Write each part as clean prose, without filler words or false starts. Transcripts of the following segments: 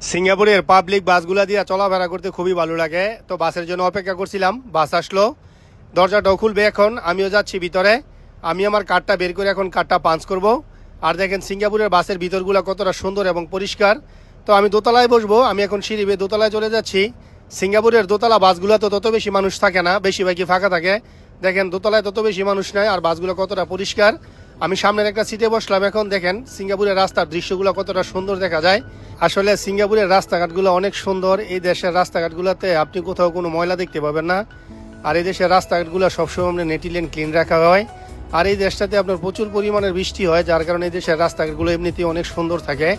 সিঙ্গাপুরের পাবলিক বাসগুলা দিয়ে চলাফেরা করতে খুবই ভালো লাগে। তো বাসের জন্য অপেক্ষা করছিলাম, বাস আসলো, দরজাটাও খুলবে এখন। আমিও যাচ্ছি ভিতরে, আমি আমার কার্ডটা বের করে এখন কার্ডটা পাঞ্চ করব। আর দেখেন সিঙ্গাপুরের বাসের ভিতরগুলো কতটা সুন্দর এবং পরিষ্কার। তো আমি দোতলায় বসবো, আমি এখন সিঁড়ি বেয়ে দোতলায় চলে যাচ্ছি। সিঙ্গাপুরের দোতলা বাসগুলো তো তত বেশি মানুষ থাকে না, বেশিরভাগই ফাঁকা থাকে। দেখেন দোতলায় তত বেশি মানুষ নেয়, আর বাসগুলো কতটা পরিষ্কার। আমি সামনের একটা সিটে বসলাম, এখন দেখেন সিঙ্গাপুরের রাস্তার দৃশ্যগুলো কতটা সুন্দর দেখা যায়। আসলে সিঙ্গাপুরের রাস্তাঘাটগুলো অনেক সুন্দর। এই দেশের রাস্তাঘাটগুলোতে আপনি কোথাও কোনো ময়লা দেখতে পাবেন না। আর এই দেশের রাস্তাঘাটগুলো সবসময় নেটিলেন ক্লিন রাখা হয়। আর এই দেশটাতে আপনার প্রচুর পরিমাণের বৃষ্টি হয়, যার কারণে এই দেশের রাস্তাঘাটগুলো এমনিতেই অনেক সুন্দর থাকে।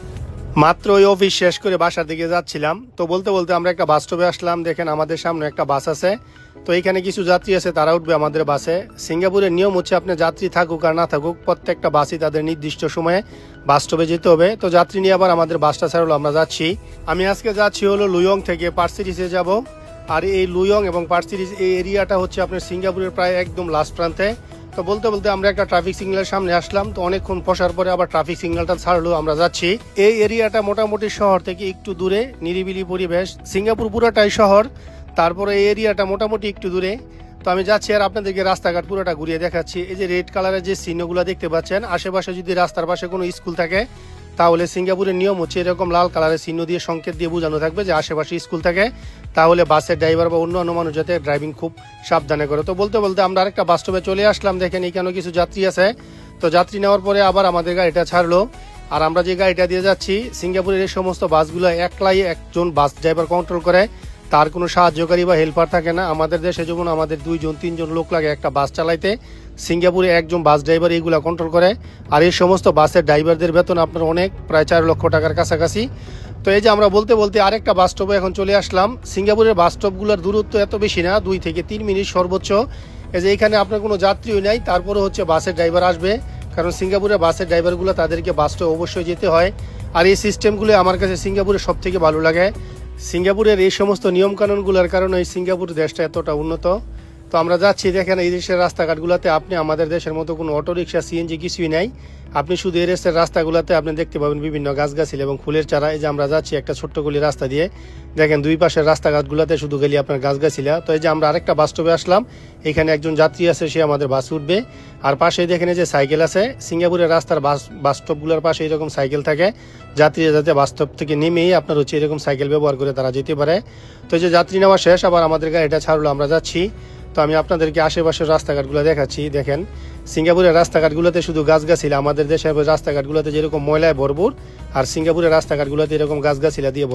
মাত্র ওই অফিস শেষ করে বাসার দিকে যাচ্ছিলাম, তো বলতে বলতে আমরা একটা বাস স্টপে আসলাম। দেখেন আমাদের সামনে একটা বাস আছে, তো এইখানে কিছু যাত্রী আছে, তারা উঠবে আমাদের বাসে। সিঙ্গাপুরের নিয়ম হচ্ছে আপনি যাত্রী থাকুক আর না থাকুক, প্রত্যেকটা বাসই তাদের নির্দিষ্ট সময়ে বাস স্টপে যেতে হবে। তো যাত্রী নিয়ে আবার আমাদের বাসটা ছাড়লো, আমরা যাচ্ছি। আমি আজকে যাচ্ছি হলো লুইয়ং থেকে পার্ক সিটিসে যাব। আর এই লুইয়ং এবং পার্ক সিটিস এই এরিয়াটা হচ্ছে আপনার সিঙ্গাপুরের প্রায় একদম লাস্ট প্রান্তে। তো বলতে বলতে আমরা একটা ট্রাফিক সিগন্যালের সামনে আসলাম, তো অনেকক্ষণ বসার পরে আবার ট্রাফিক সিগন্যালটা ছাড়লো, আমরা যাচ্ছি। এই এরিয়াটা মোটামুটি শহর থেকে একটু দূরে, নিরিবিলি পরিবেশ। সিঙ্গাপুর পুরোটাই শহর, তারপরে এই এরিয়াটা মোটামুটি একটু দূরে। তো আমি যাচ্ছি আর আপনাদেরকে রাস্তাঘাট পুরোটা ঘুরিয়ে দেখাচ্ছি। এই যে রেড কালারের যে চিহ্নগুলো দেখতে পাচ্ছেন, আশেপাশে যদি রাস্তার পাশে কোনো স্কুল থাকে, তাহলে সিঙ্গাপুরের নিয়ম হচ্ছে এরকম লাল কালারের চিহ্ন দিয়ে সংকেত দিয়ে বোঝানো থাকবে যে আশেপাশে স্কুল থাকে, তাহলে বাসের ড্রাইভার বা অন্য মানুষ যাতে ড্রাইভিং খুব সাবধানে করে। তো বলতে বলতে আমরা আরেকটা বাস স্টপে চলে আসলাম। দেখেন এখানেও কিছু যাত্রী আছে। তো যাত্রী নেওয়ার পরে আবার আমাদের গাড়িটা ছাড়লো, আর আমরা যে গাড়িটা দিয়ে যাচ্ছি, সিঙ্গাপুরের এই সমস্ত বাসগুলো একলাই একজন বাস ড্রাইভার কন্ট্রোল করে, তার কোনো সাহায্যকারী বা হেল্পার থাকে না। আমাদের দেশে যেমন আমাদের 2-3 লোক লাগে একটা বাস চালাইতে, সিঙ্গাপুরে একজন বাস ড্রাইভার এইগুলা কন্ট্রোল করে। আর এই সমস্ত বাসের ড্রাইভারদের বেতন আপনার অনেক, প্রায় 4 লক্ষ টাকার কাছাকাছি। তো এই যে আমরা বলতে বলতে আরেকটা বাস স্টপে এখন চলে আসলাম। সিঙ্গাপুরের বাস স্টপগুলোর দূরত্ব এত বেশি না, 2 থেকে 3 মিনিট সর্বোচ্চ। এই যে এখানে আপনার কোনো যাত্রীও নাই, তারপরে হচ্ছে বাসের ড্রাইভার আসবে, কারণ সিঙ্গাপুরের বাসের ড্রাইভারগুলো তাদেরকে বাস স্টপে অবশ্যই যেতে হয়। আর এই সিস্টেমগুলো আমার কাছে সিঙ্গাপুরের সব থেকে ভালো লাগে। সিঙ্গাপুরের এই সমস্ত নিয়মকানুনগুলোর কারণে সিঙ্গাপুর দেশটা এতটা উন্নত। তো আমরা যাচ্ছি, দেখেন এই দেশের রাস্তাঘাটগুলোতে আপনি আমাদের দেশের মতো কোনো অটোরিকশা, সিএনজি কিছুই নাই। আপনি শুধু এই দেশের রাস্তাগুলোতে আপনি দেখতে পাবেন বিভিন্ন গাছগাছালি এবং ফুলের চারা। এই যে আমরা যাচ্ছি একটা ছোট্ট গলি রাস্তা দিয়ে, দেখেন দুই পাশের রাস্তাঘাটগুলোতে শুধু গেলি আপনার গাছগাছিলা। তো এই যে আমরা আরেকটা বাস স্টপে আসলাম, এখানে একজন যাত্রী আছে, সে আমাদের বাস উঠবে। আর পাশে দেখেন এই যে সাইকেল আছে। সিঙ্গাপুরের রাস্তার বাস স্টপগুলোর পাশে এরকম সাইকেল থাকে, যাত্রীরা যাতে বাস স্টপ থেকে নেমেই আপনার হচ্ছে এরকম সাইকেল ব্যবহার করে তারা যেতে পারে। তো এই যে যাত্রী নেওয়া শেষ, আবার আমাদের গাড়িটা ছাড়লো, আমরা যাচ্ছি। তো আমি আপনাদেরকে আশেপাশের রাস্তাঘাটগুলো দেখাচ্ছি। দেখেন সিঙ্গাপুরের রাস্তাঘাটগুলোতে শুধু গাছগাছিলা, আমাদের দেশের রাস্তাঘাটগুলোতে যেরকম ময়লায় ভরপুর, আর সিঙ্গাপুরের রাস্তাঘাটগুলোতে এরকম গাছগাছিলা দিয়ে